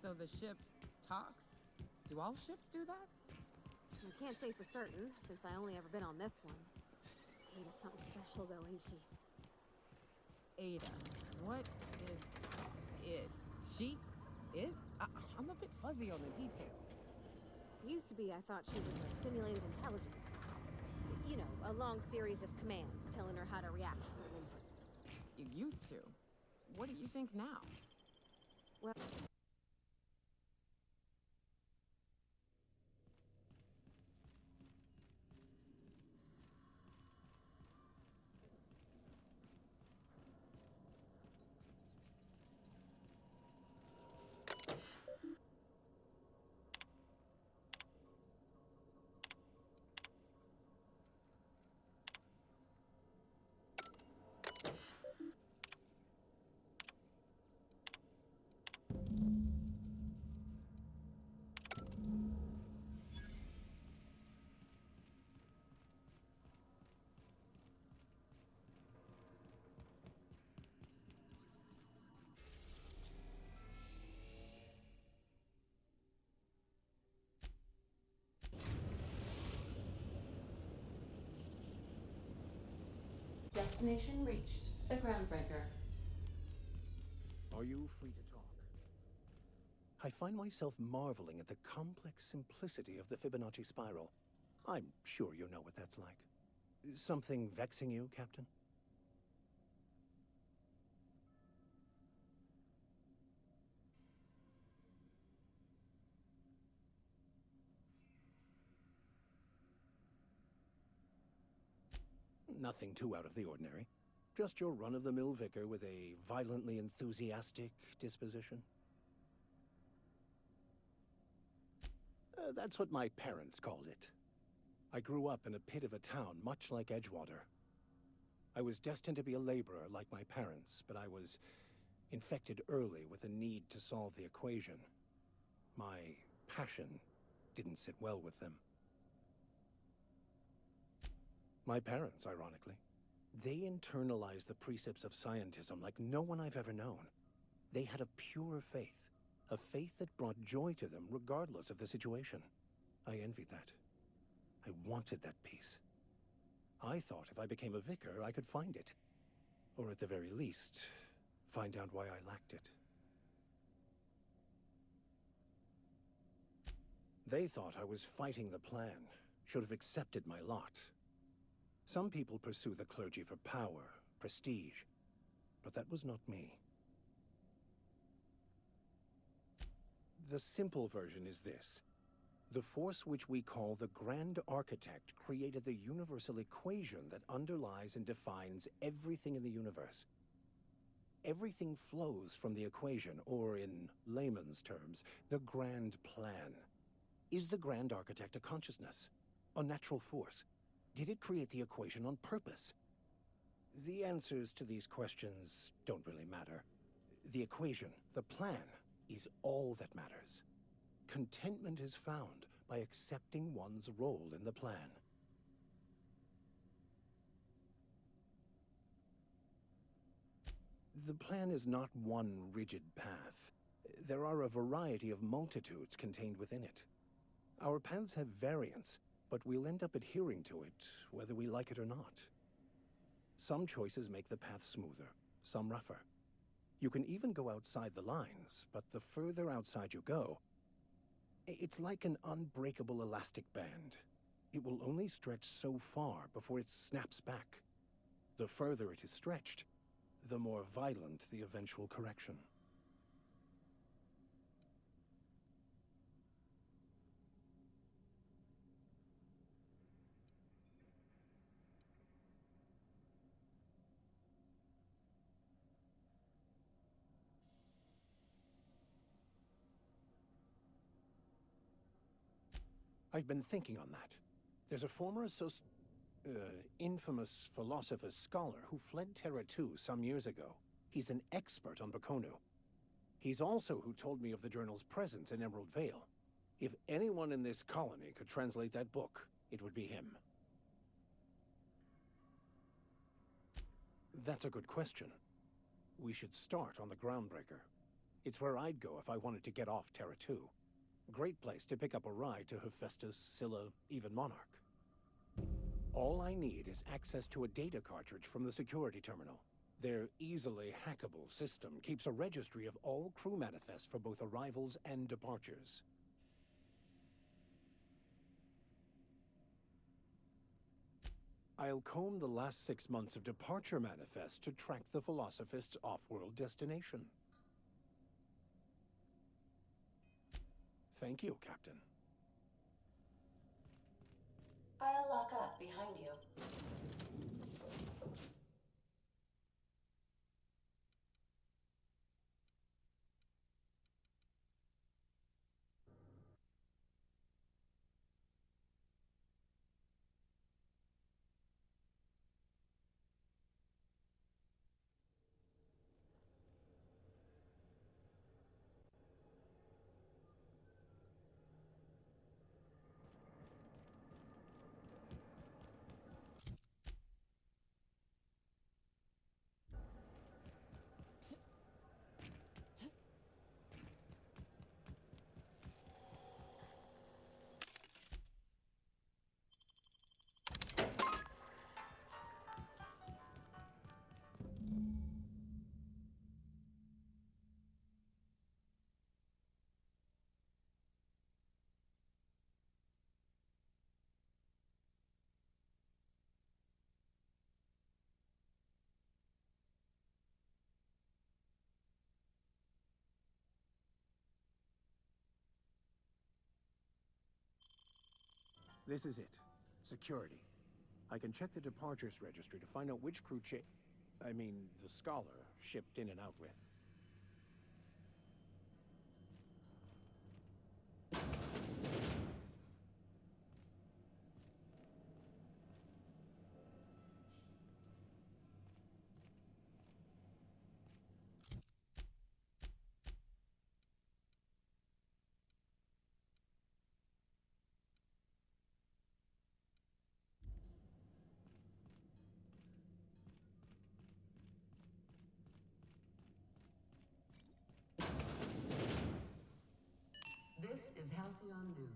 So the ship talks? Do all ships do that? I can't say for certain, since I only ever been on this one. Ada's something special though, ain't she? Ada. What is it? She? It? I'm a bit fuzzy on the details. Used to be I thought she was a simulated intelligence. You know, a long series of commands telling her how to react to certain inputs. You used to. What do you think now? Well... Destination reached. The Groundbreaker. Are you free to talk? I find myself marveling at the complex simplicity of the Fibonacci spiral. I'm sure you know what that's like. Something vexing you, Captain? Nothing too out of the ordinary. Just your run-of-the-mill vicar with a violently enthusiastic disposition. That's what my parents called it. I grew up in a pit of a town much like Edgewater. I was destined to be a laborer like my parents, but I was infected early with a need to solve the equation. My passion didn't sit well with them. My parents, ironically. They internalized the precepts of scientism like no one I've ever known. They had a pure faith, a faith that brought joy to them regardless of the situation. I envied that. I wanted that peace. I thought if I became a vicar, I could find it. Or at the very least, find out why I lacked it. They thought I was fighting the plan, should have accepted my lot. Some people pursue the clergy for power, prestige, but that was not me. The simple version is this. The force which we call the Grand Architect created the universal equation that underlies and defines everything in the universe. Everything flows from the equation, or in layman's terms, the grand plan. Is the Grand Architect a consciousness? A natural force? Did it create the equation on purpose? The answers to these questions don't really matter. The equation, the plan, is all that matters. Contentment is found by accepting one's role in the plan. The plan is not one rigid path. There are a variety of multitudes contained within it. Our paths have variance, but we'll end up adhering to it, whether we like it or not. Some choices make the path smoother, some rougher. You can even go outside the lines, but the further outside you go, it's like an unbreakable elastic band. It will only stretch so far before it snaps back. The further it is stretched, the more violent the eventual correction. I've been thinking on that. There's a former infamous philosopher scholar who fled Terra 2 some years ago. He's an expert on Baconu. He's also who told me of the journal's presence in Emerald Vale. If anyone in this colony could translate that book, it would be him. That's a good question. We should start on the Groundbreaker. It's where I'd go if I wanted to get off Terra 2. Great place to pick up a ride to Hephaestus, Scylla, even Monarch. All I need is access to a data cartridge from the security terminal. Their easily hackable system keeps a registry of all crew manifests for both arrivals and departures. I'll comb the last 6 months of departure manifests to track the Philosophist's off-world destination. Thank you, Captain. I'll lock up behind you. This is it. Security. I can check the departures registry to find out which crew the Scholar shipped in and out with. This is Halcyon News.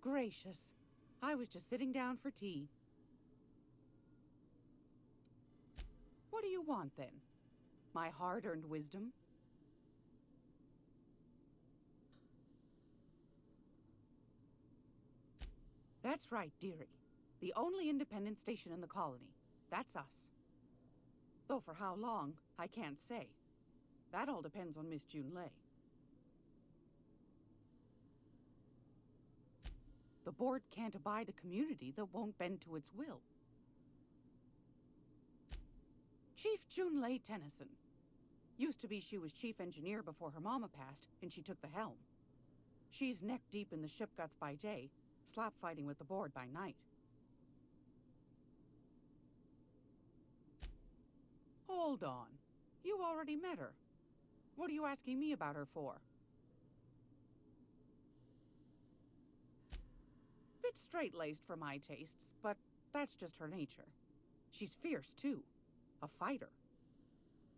Gracious. I was just sitting down for tea. What do you want, then? My hard-earned wisdom? That's right, dearie. The only independent station in the colony. That's us. Though for how long, I can't say. That all depends on Miss Junlei. The board can't abide a community that won't bend to its will. Chief Junlei Tennyson. Used to be she was chief engineer before her mama passed, and she took the helm. She's neck-deep in the ship guts by day, slap-fighting with the board by night. Hold on. You already met her. What are you asking me about her for? Bit straight-laced for my tastes, but that's just her nature. She's fierce, too. A fighter.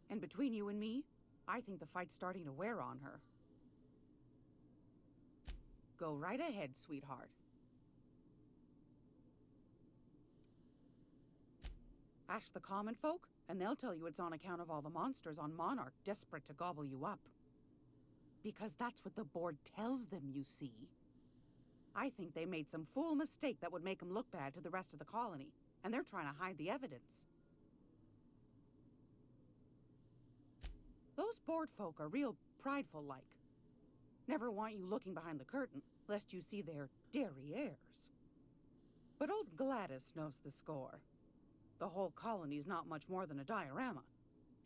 And between you and me, I think the fight's starting to wear on her. Go right ahead, sweetheart. Ask the common folk, and they'll tell you it's on account of all the monsters on Monarch desperate to gobble you up. Because that's what the board tells them, you see. I think they made some fool mistake that would make them look bad to the rest of the colony, and they're trying to hide the evidence. Those board folk are real prideful like. Never want you looking behind the curtain, lest you see their derrieres. But old Gladys knows the score. The whole colony's not much more than a diorama,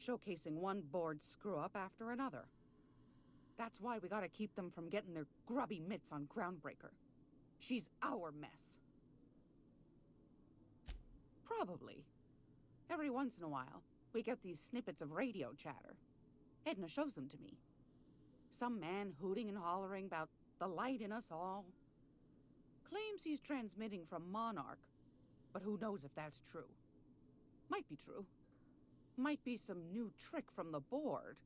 showcasing one board screw-up after another. That's why we gotta keep them from getting their grubby mitts on Groundbreaker. She's our mess. Probably. Every once in a while, we get these snippets of radio chatter. Edna shows them to me. Some man hooting and hollering about the light in us all. Claims he's transmitting from Monarch, but who knows if that's true. Might be true. Might be some new trick from the board.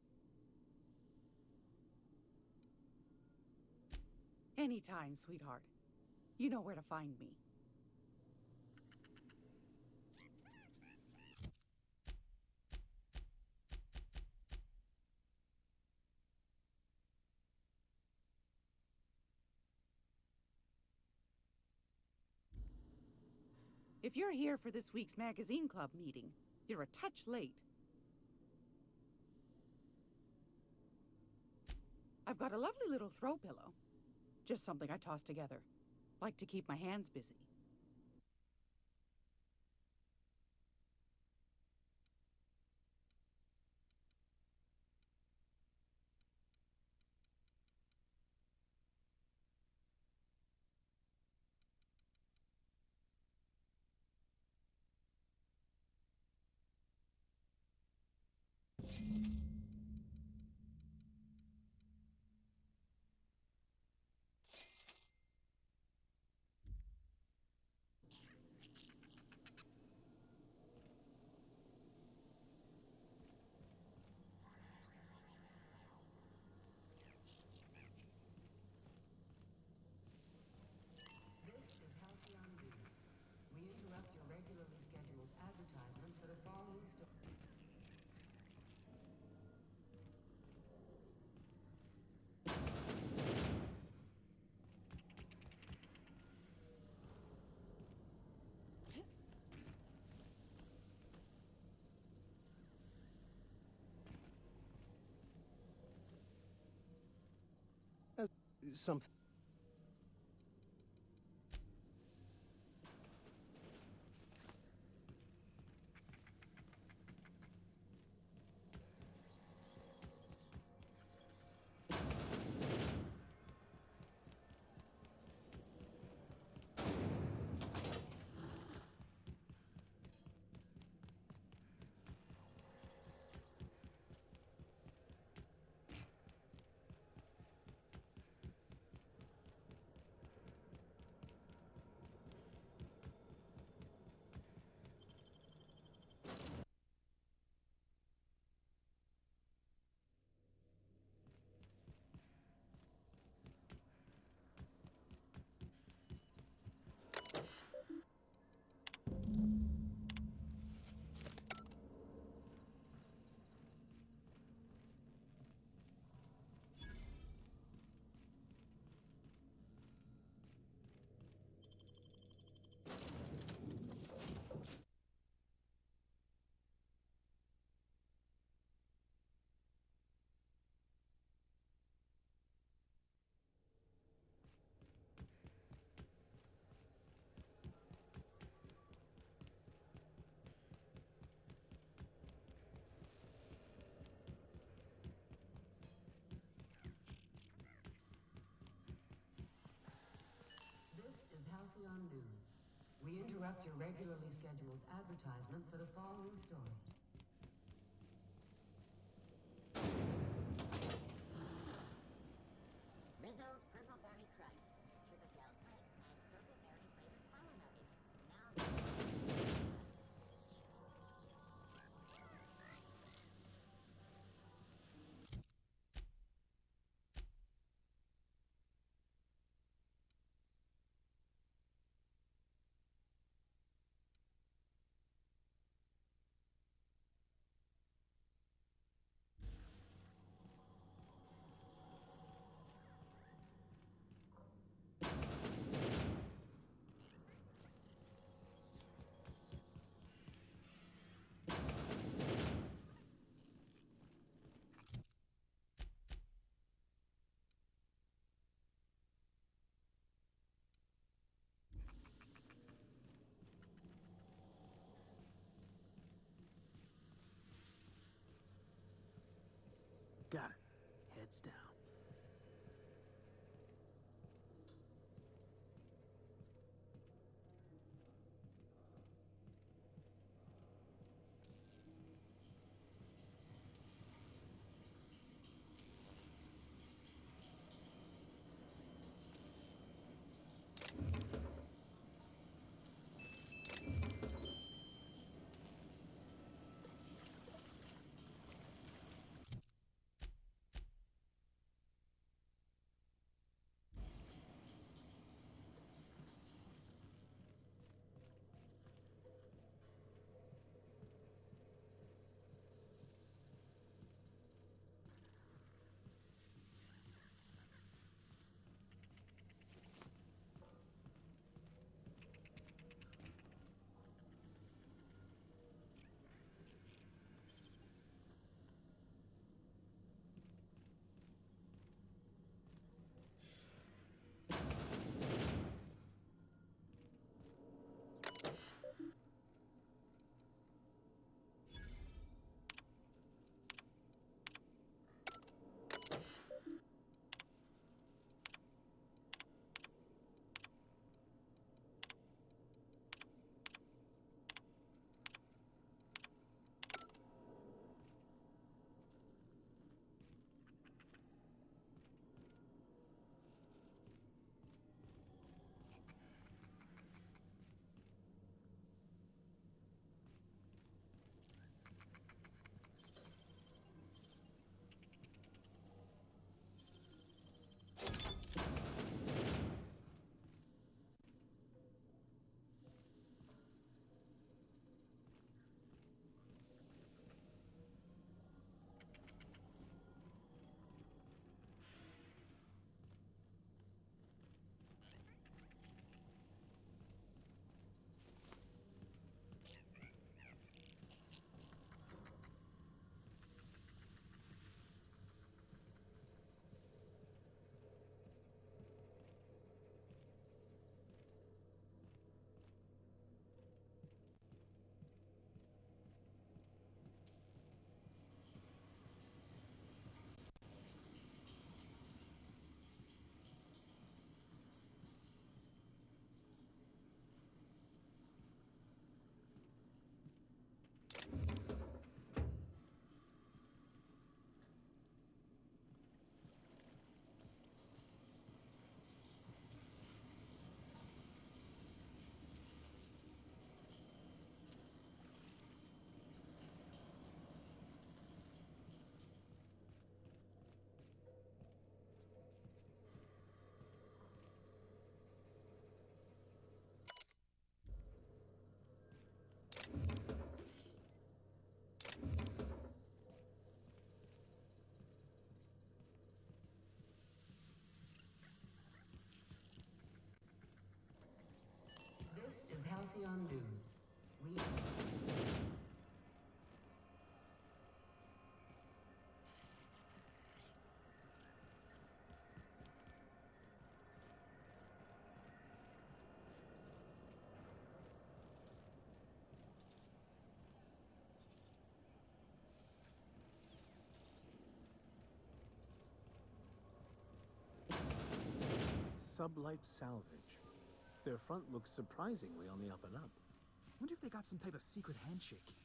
Anytime, sweetheart. You know where to find me. If you're here for this week's magazine club meeting, you're a touch late. I've got a lovely little throw pillow. Just something I toss together. Like to keep my hands busy. This is Halcyon News. We interrupt your regularly scheduled advertisement for the following story. Something. This is Halcyon News. We interrupt your regularly scheduled advertisement for the following story. Rizzo's Purple Berry Crunch. Sugar gel flakes and purple berry flavored flour nuggets. Now shuts down. This is Halcyon News. We... Sublight Salvage. Their front looks surprisingly on the up and up. Wonder if they got some type of secret handshake.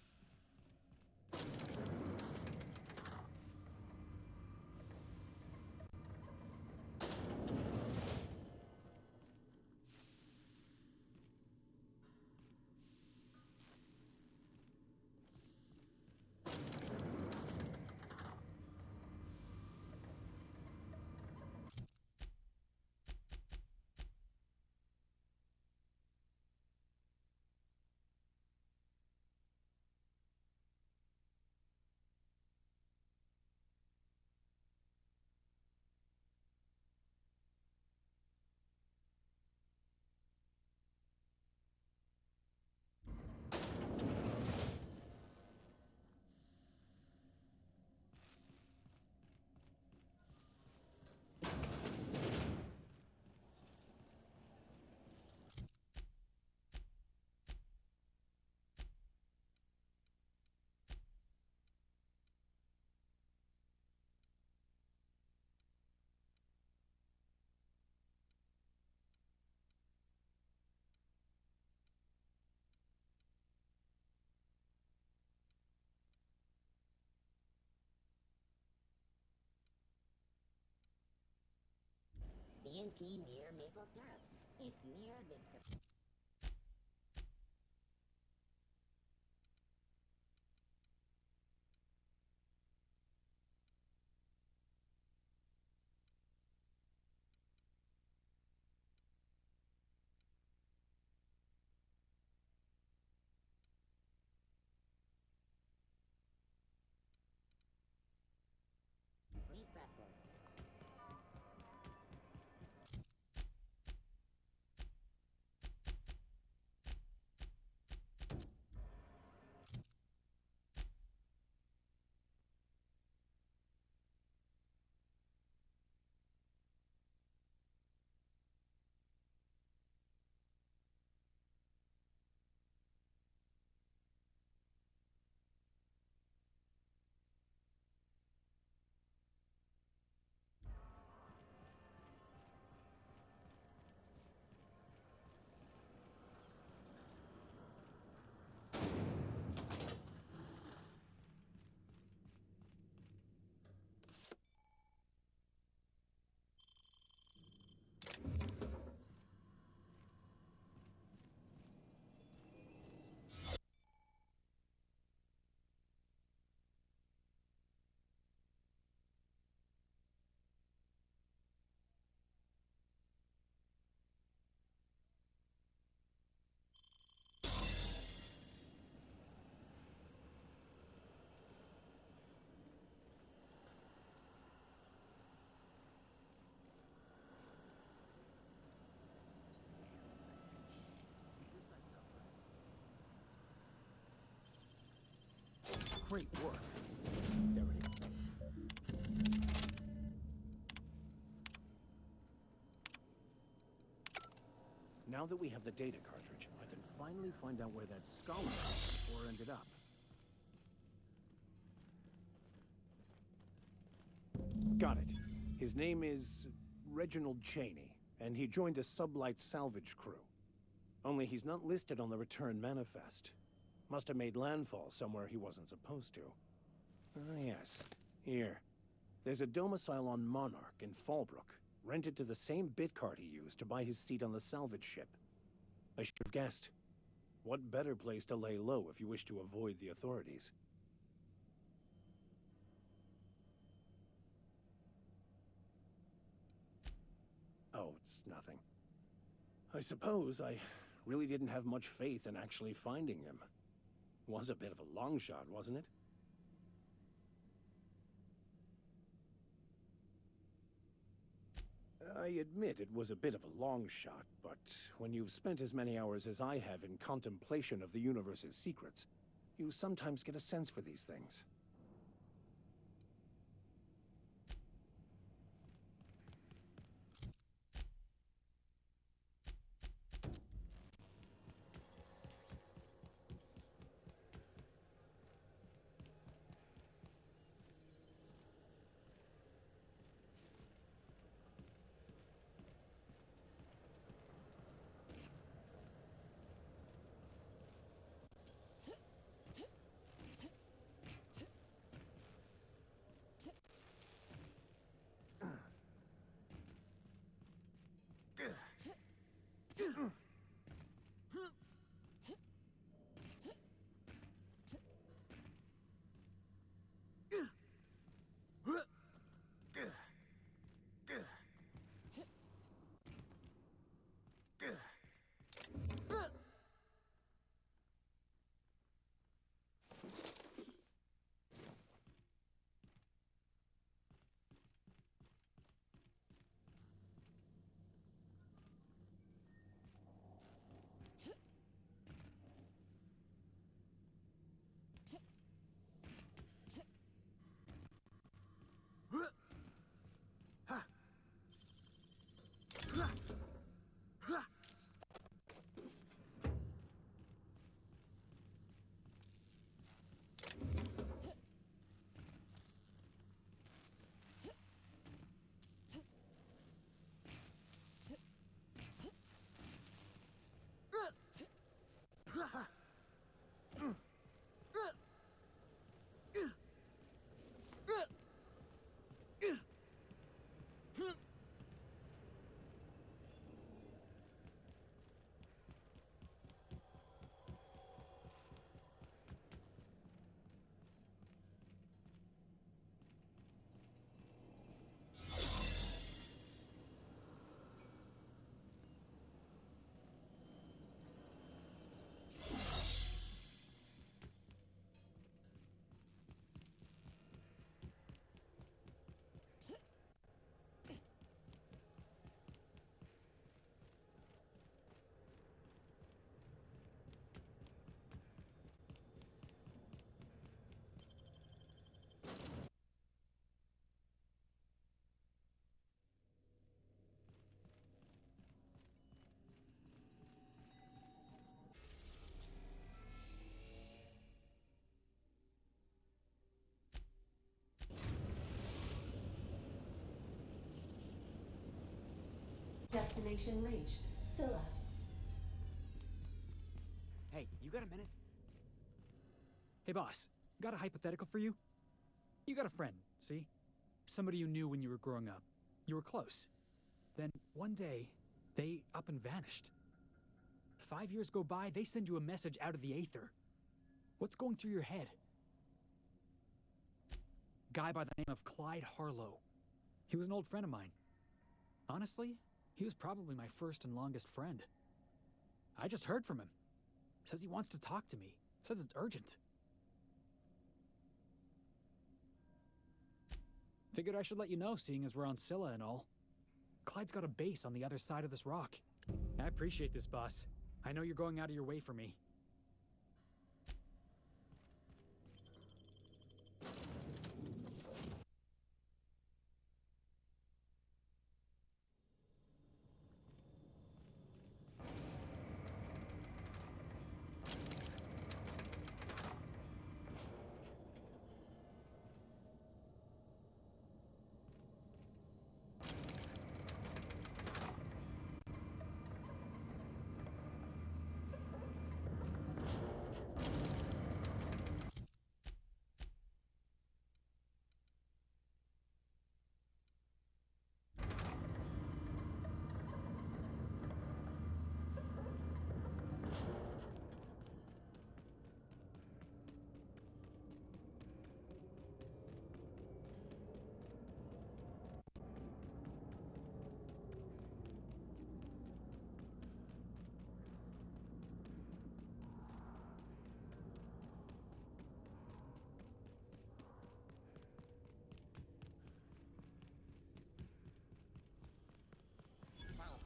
Yankee near maple syrup. It's near this. Sweet breakfast. Great work. There it is. Now that we have the data cartridge, I can finally find out where that scholar or ended up. Got it. His name is Reginald Cheney, and he joined a sublight salvage crew. Only he's not listed on the return manifest. Must have made landfall somewhere he wasn't supposed to. Ah, yes. Here. There's a domicile on Monarch in Fallbrook, rented to the same bit card he used to buy his seat on the salvage ship. I should have guessed. What better place to lay low if you wish to avoid the authorities? Oh, it's nothing. I suppose I really didn't have much faith in actually finding him. Was a bit of a long shot, wasn't it? I admit it was a bit of a long shot, but when you've spent as many hours as I have in contemplation of the universe's secrets, you sometimes get a sense for these things. Destination reached. Scylla. Hey, you got a minute? Hey, boss. Got a hypothetical for you? You got a friend, see? Somebody you knew when you were growing up. You were close. Then, one day, they up and vanished. 5 years go by, they send you a message out of the aether. What's going through your head? Guy by the name of Clyde Harlow. He was an old friend of mine. Honestly, he was probably my first and longest friend. I just heard from him. Says he wants to talk to me. Says it's urgent. Figured I should let you know, seeing as we're on Scylla and all. Clyde's got a base on the other side of this rock. I appreciate this, boss. I know you're going out of your way for me.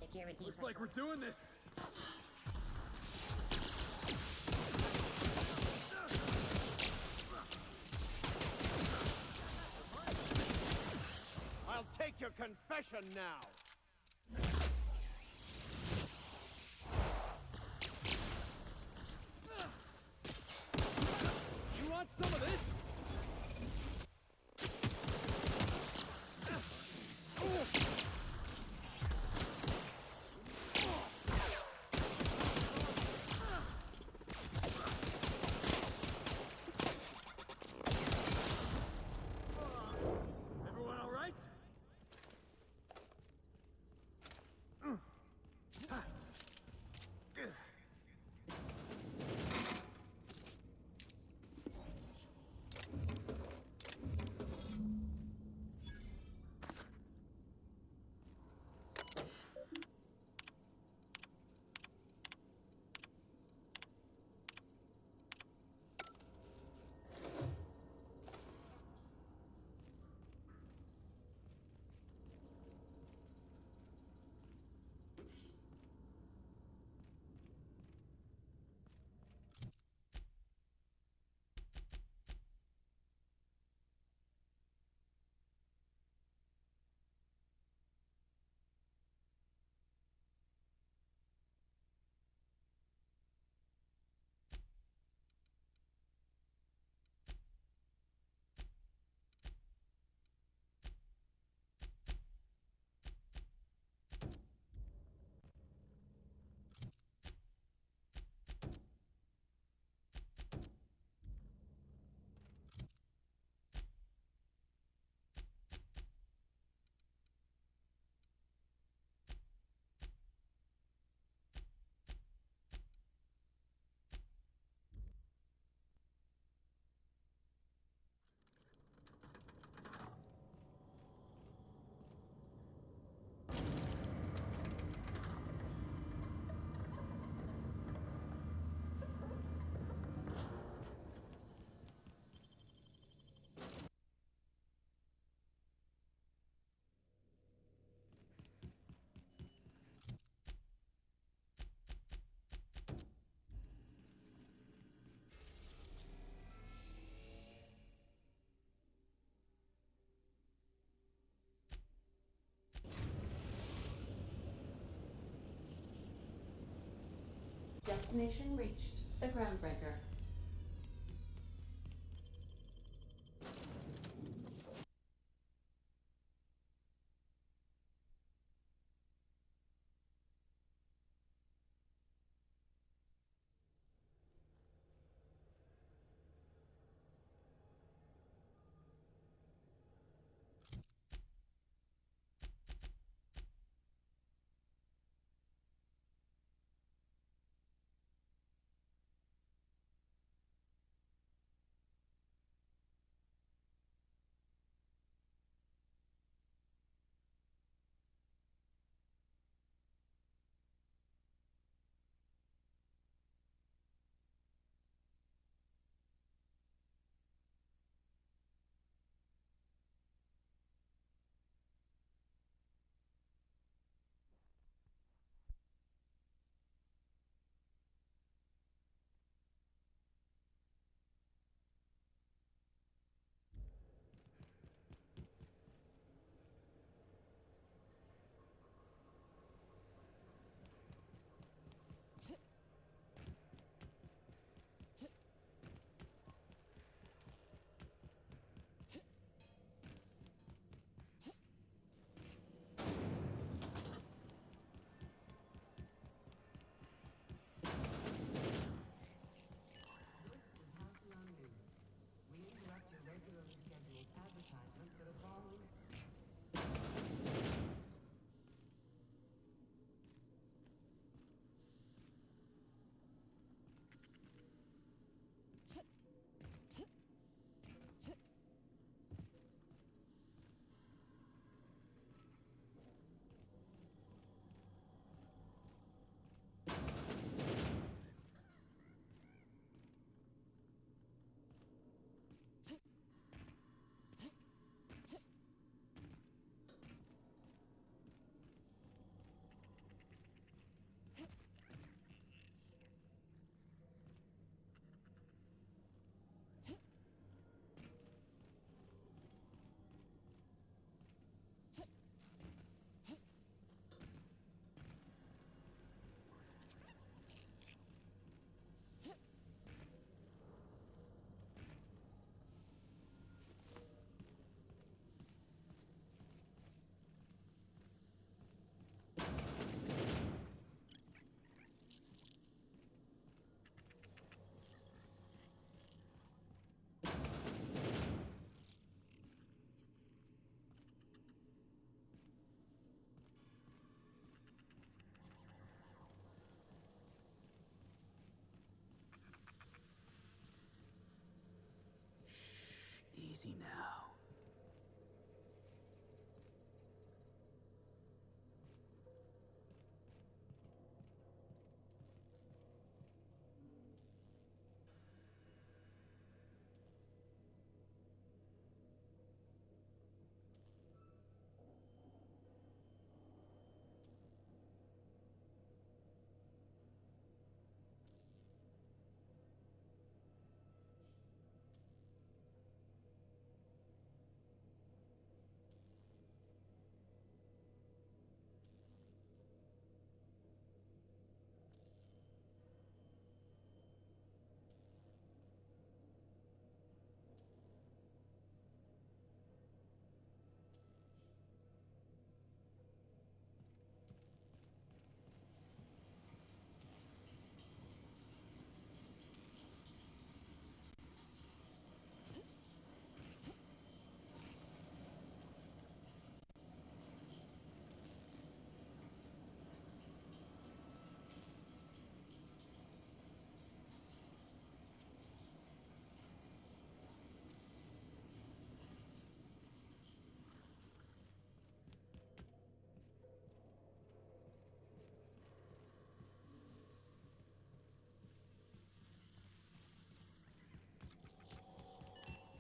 Security Looks like we're doing this. I'll take your confession now. You want some of this? Everyone all right? Destination reached. The Groundbreaker. advertisement for the following. Easy now.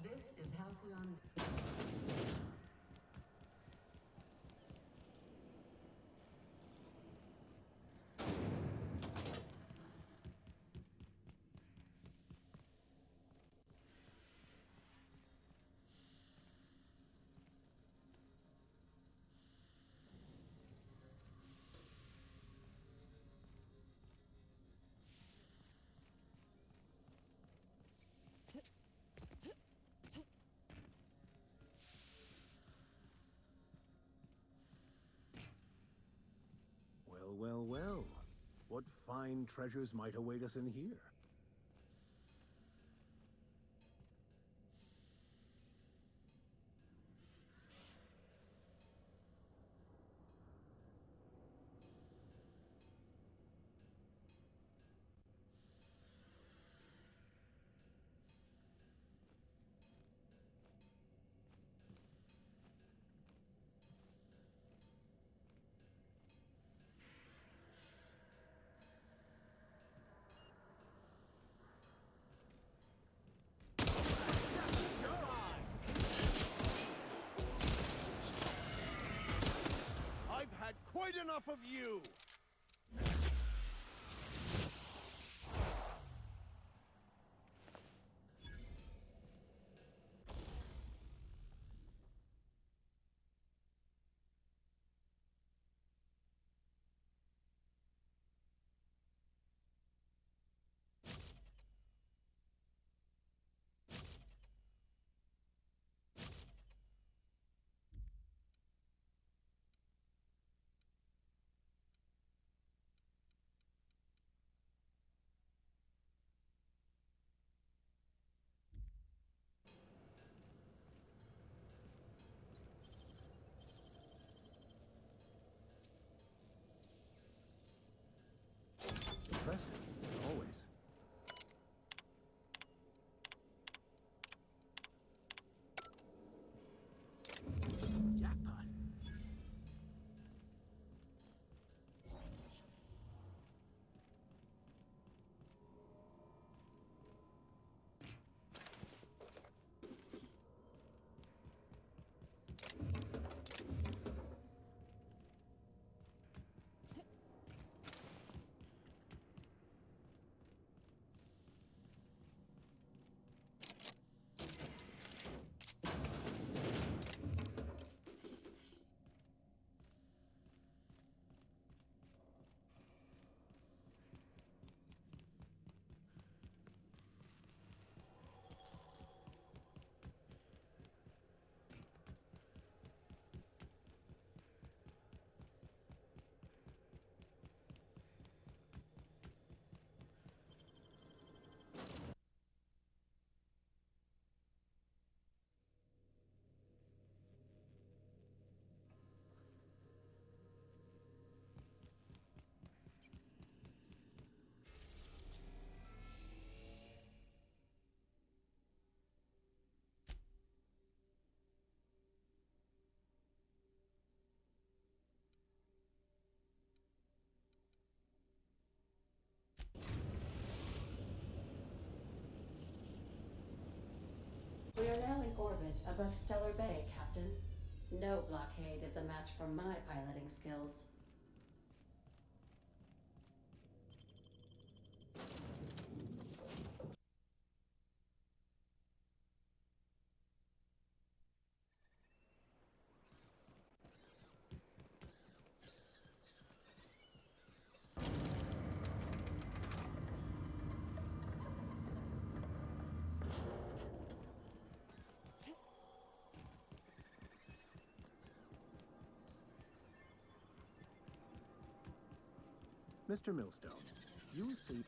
This is Halcyon. Well, well, well. What fine treasures might await us in here? I've had quite enough of you! orbit above Stellar Bay, Captain. No blockade is a match for my piloting skills. Mr. Millstone, you see...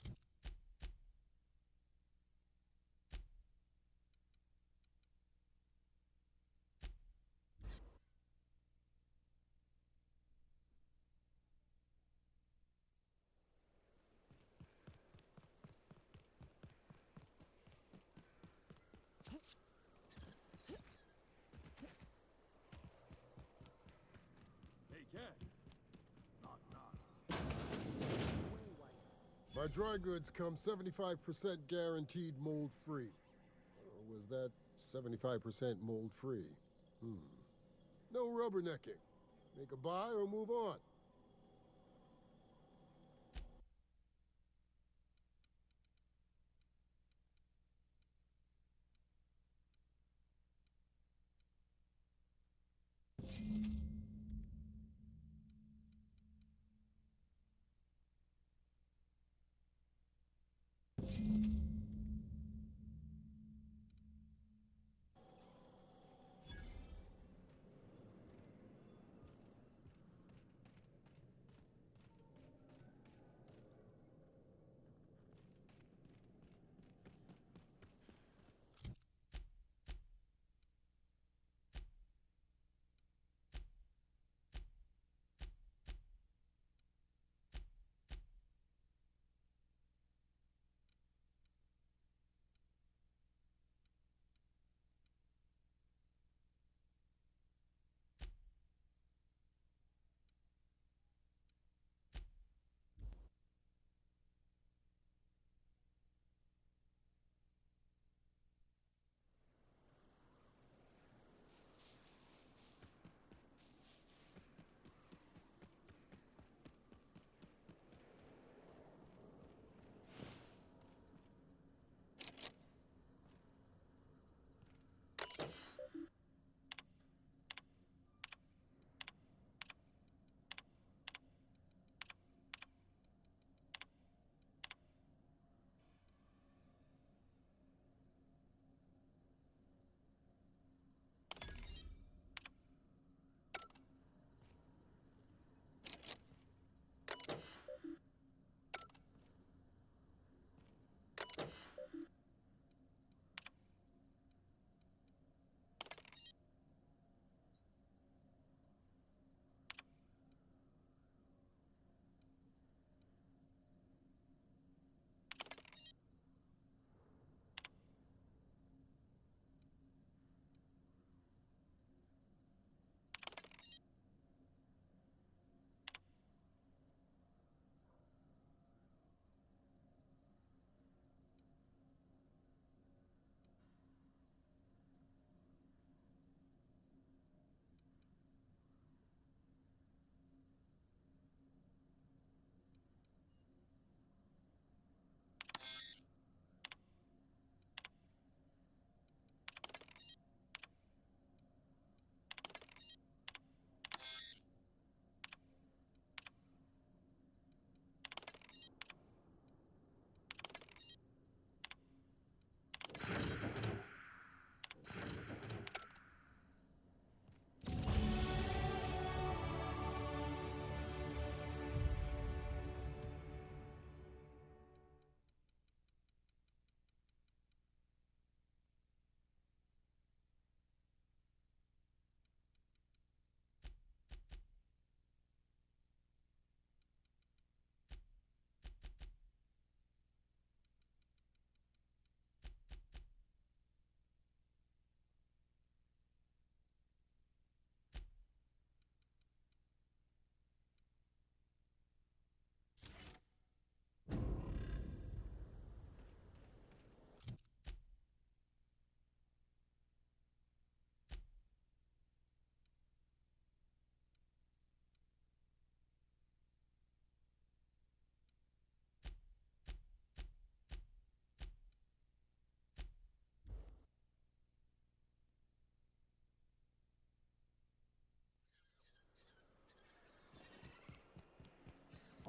Hey, Cass. Knock, knock. My dry goods come 75% guaranteed mold-free. Or was that 75% mold-free? No rubbernecking. Make a buy or move on.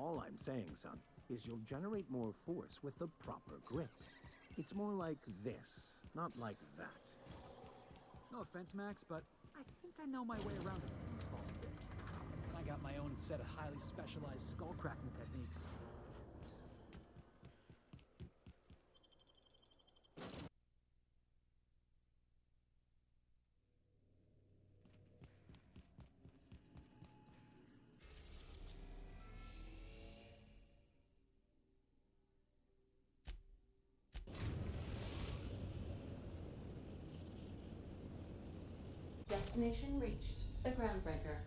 All I'm saying, son, is you'll generate more force with the proper grip. It's more like this, not like that. No offense, Max, but I think I know my way around a baseball stick. I got my own set of highly specialized skull cracking techniques. Destination reached. The Groundbreaker.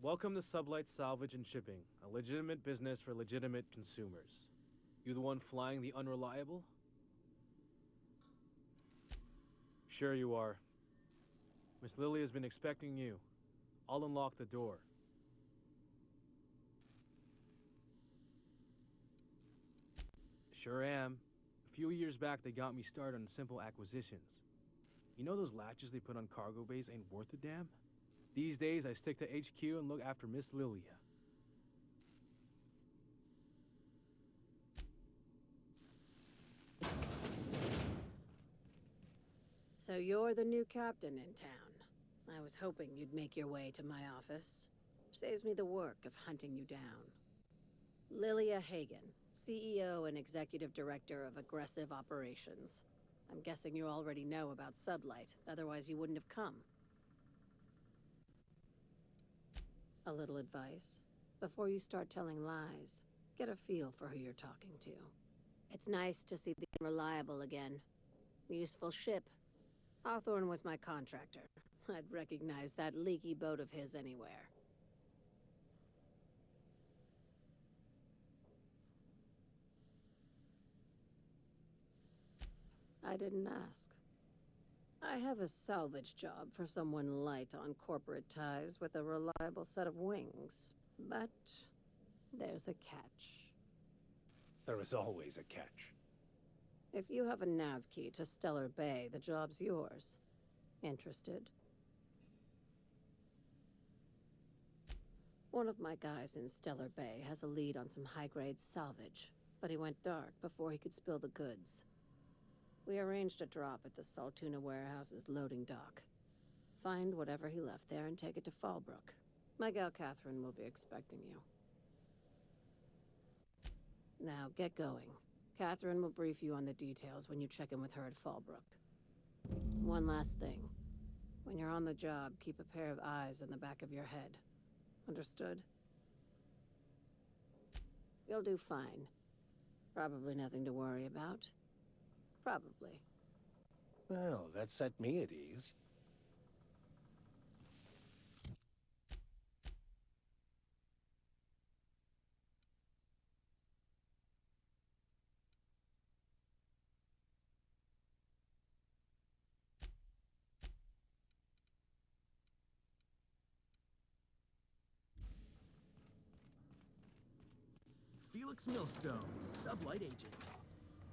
Welcome to Sublight Salvage and Shipping, a legitimate business for legitimate consumers. You the one flying the unreliable? Sure you are. Miss Lily has been expecting you. I'll unlock the door. Sure am. A few years back they got me started on simple acquisitions. You know those latches they put on cargo bays ain't worth a damn? These days, I stick to HQ and look after Miss Lilia. So you're the new captain in town. I was hoping you'd make your way to my office. Saves me the work of hunting you down. Lilia Hagen, CEO and Executive Director of Aggressive Operations. I'm guessing you already know about Sublight, otherwise you wouldn't have come. A little advice. Before you start telling lies, get a feel for who you're talking to. It's nice to see the Unreliable again. Useful ship. Hawthorne was my contractor. I'd recognize that leaky boat of his anywhere. I didn't ask. I have a salvage job for someone light on corporate ties with a reliable set of wings. But there's a catch. There is always a catch. If you have a nav key to Stellar Bay, the job's yours. Interested? One of my guys in Stellar Bay has a lead on some high-grade salvage, but he went dark before he could spill the goods. We arranged a drop at the Saltuna warehouse's loading dock. Find whatever he left there and take it to Fallbrook. My gal Catherine will be expecting you. Now, get going. Catherine will brief you on the details when you check in with her at Fallbrook. One last thing. When you're on the job, keep a pair of eyes in the back of your head. Understood? You'll do fine. Probably nothing to worry about. Probably. Well, that set me at ease. Felix Millstone, Sublight Agent.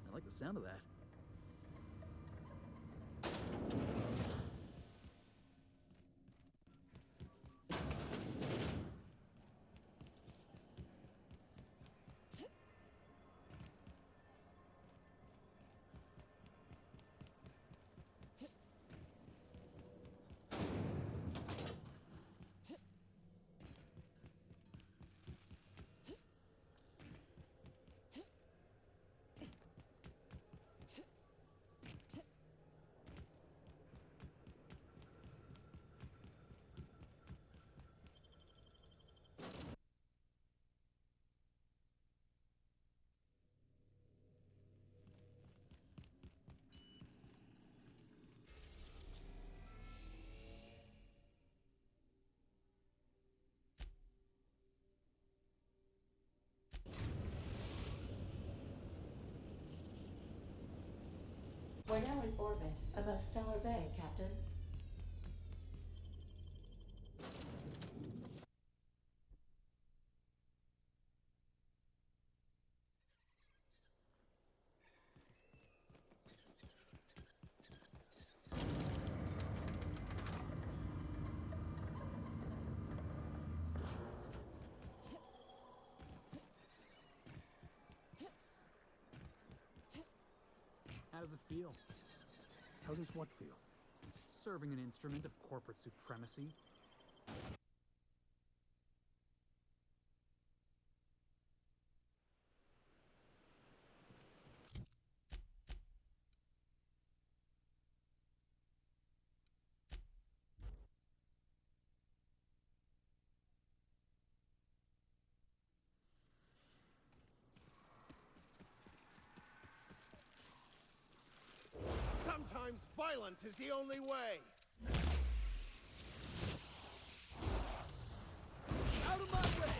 I like the sound of that. We're now in orbit above Stellar Bay, Captain. How does it feel? How does what feel? Serving an instrument of corporate supremacy? Sometimes violence is the only way. Out of my way!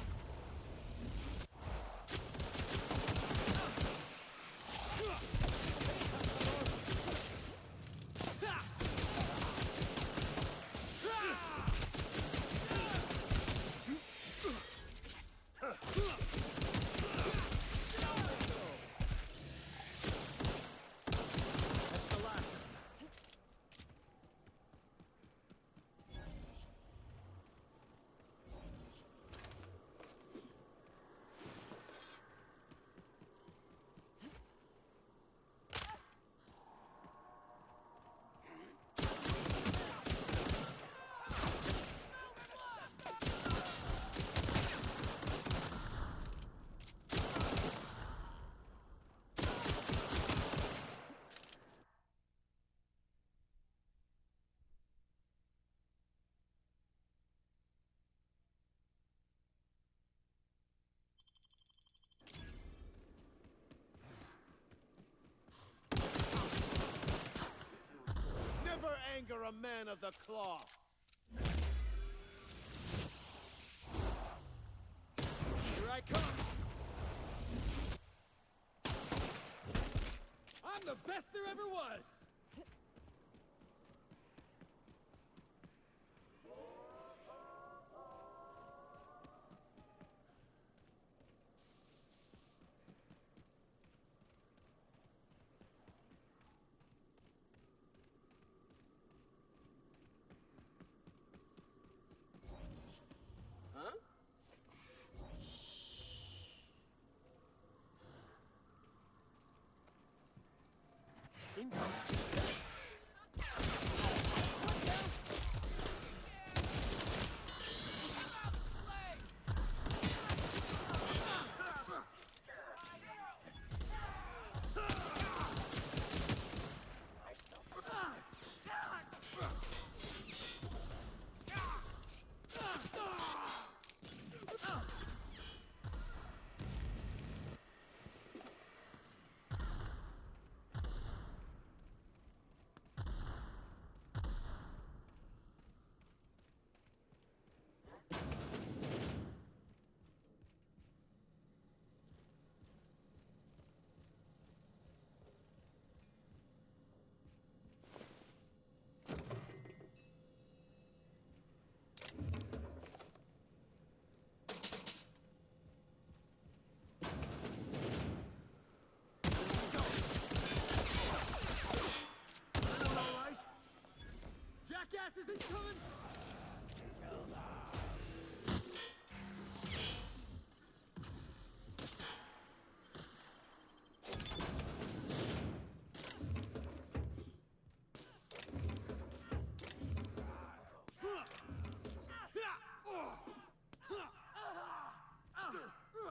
Never anger a man of the cloth. Here I come. I'm the best there ever was. Gas isn't coming!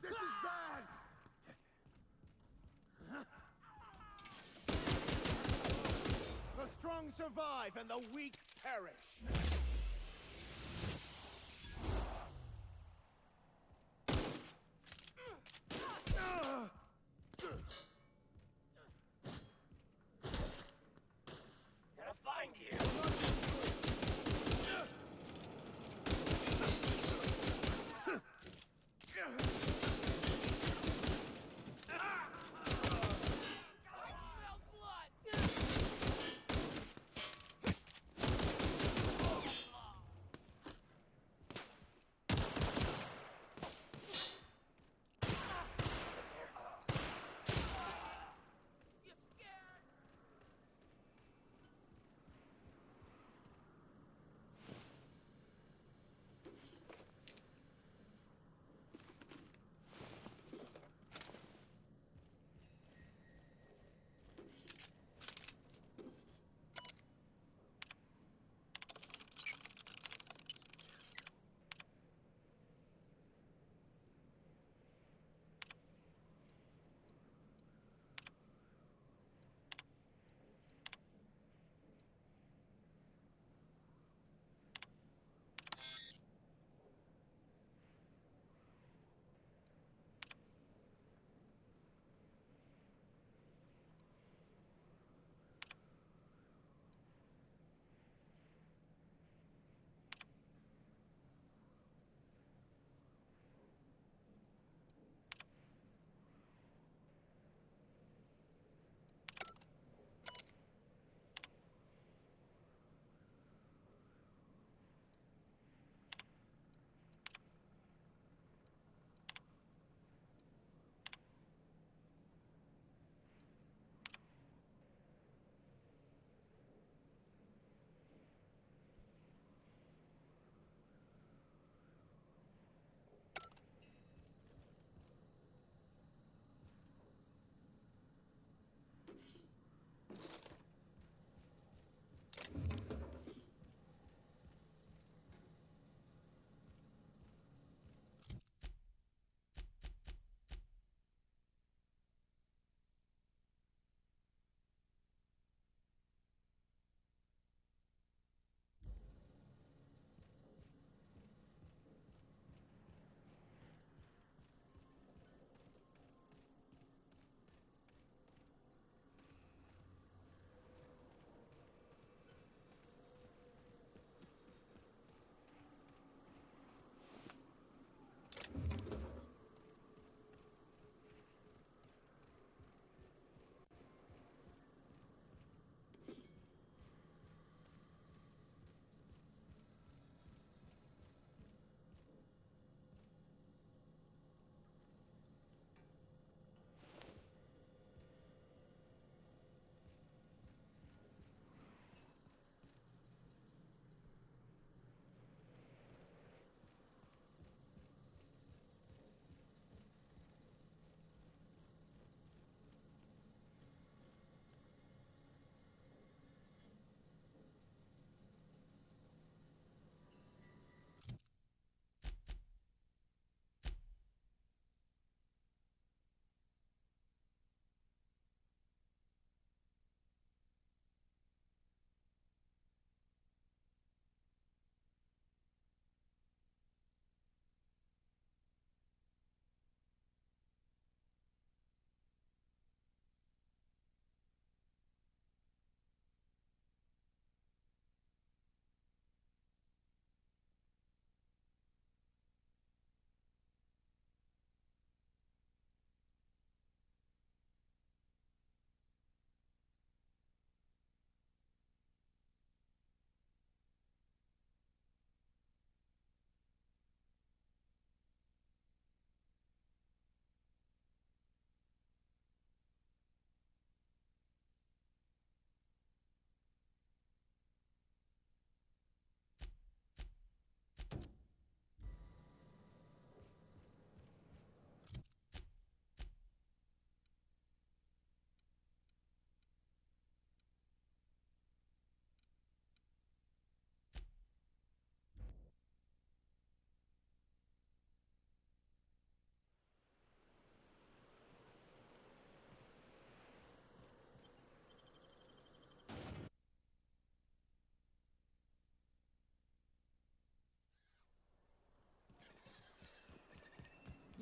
This is bad! The strong survive and the weak perish. Gonna find you.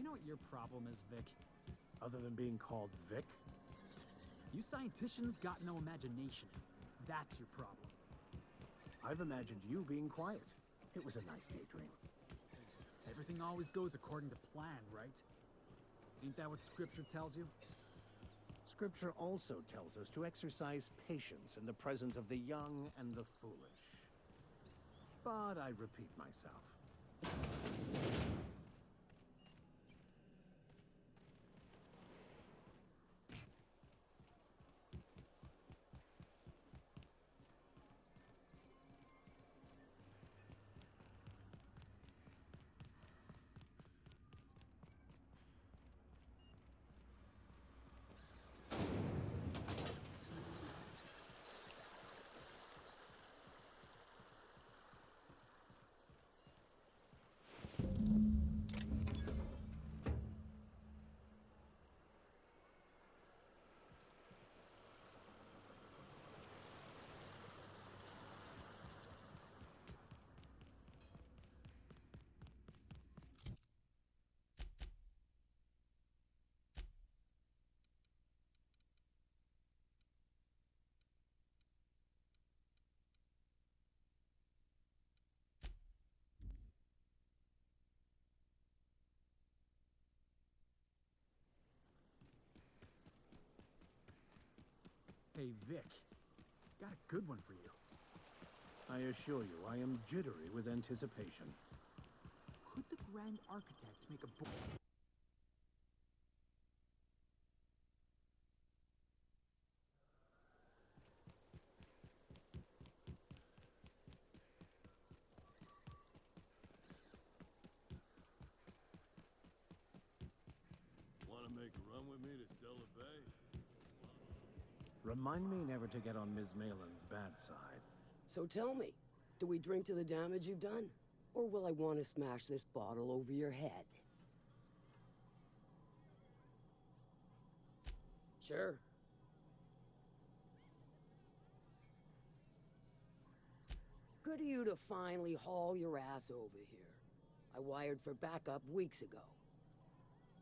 know what your problem is, Vic? Other than being called Vic? You scienticians got no imagination. That's your problem. I've imagined you being quiet. It was a nice daydream. Everything always goes according to plan, right? Ain't that what Scripture tells you? Scripture also tells us to exercise patience in the presence of the young and the foolish. But I repeat myself. Hey, Vic. Got a good one for you. I assure you, I am jittery with anticipation. Could the Grand Architect make a book? Want to make a run with me to Stella Bay? Remind me never to get on Ms. Malin's bad side. So tell me, do we drink to the damage you've done? Or will I want to smash this bottle over your head? Sure. Good of you to finally haul your ass over here. I wired for backup weeks ago.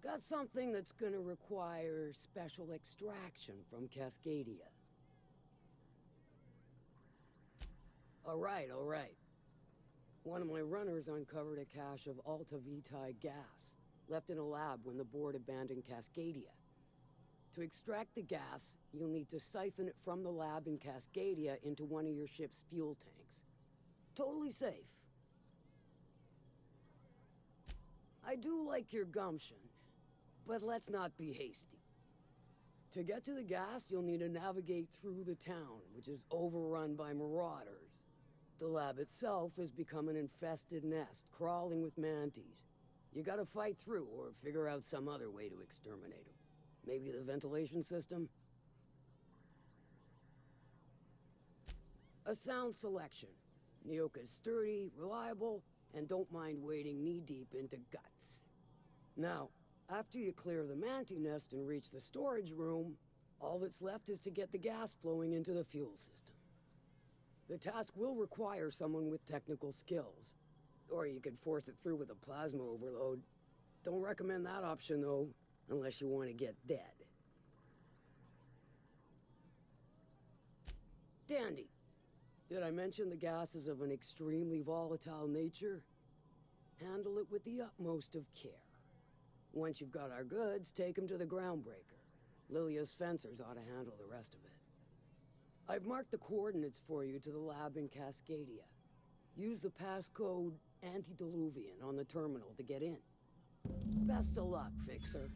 Got something that's gonna require special extraction from Cascadia. All right. One of my runners uncovered a cache of Alta Vitae gas, left in a lab when the board abandoned Cascadia. To extract the gas, you'll need to siphon it from the lab in Cascadia into one of your ship's fuel tanks. Totally safe. I do like your gumption, but let's not be hasty. To get to the gas, you'll need to navigate through the town, which is overrun by marauders. The lab itself has become an infested nest, crawling with manties. You gotta fight through or figure out some other way to exterminate them. Maybe the ventilation system? A sound selection. Nyoka's sturdy, reliable, and don't mind wading knee-deep into guts. Now, after you clear the mantis nest and reach the storage room, all that's left is to get the gas flowing into the fuel system. The task will require someone with technical skills. Or you could force it through with a plasma overload. Don't recommend that option, though, unless you want to get dead. Dandy. Did I mention the gas is of an extremely volatile nature? Handle it with the utmost of care. Once you've got our goods, take them to the groundbreaker. Lilia's fencers ought to handle the rest of it. I've marked the coordinates for you to the lab in Cascadia. Use the passcode Antediluvian on the terminal to get in. Best of luck, Fixer.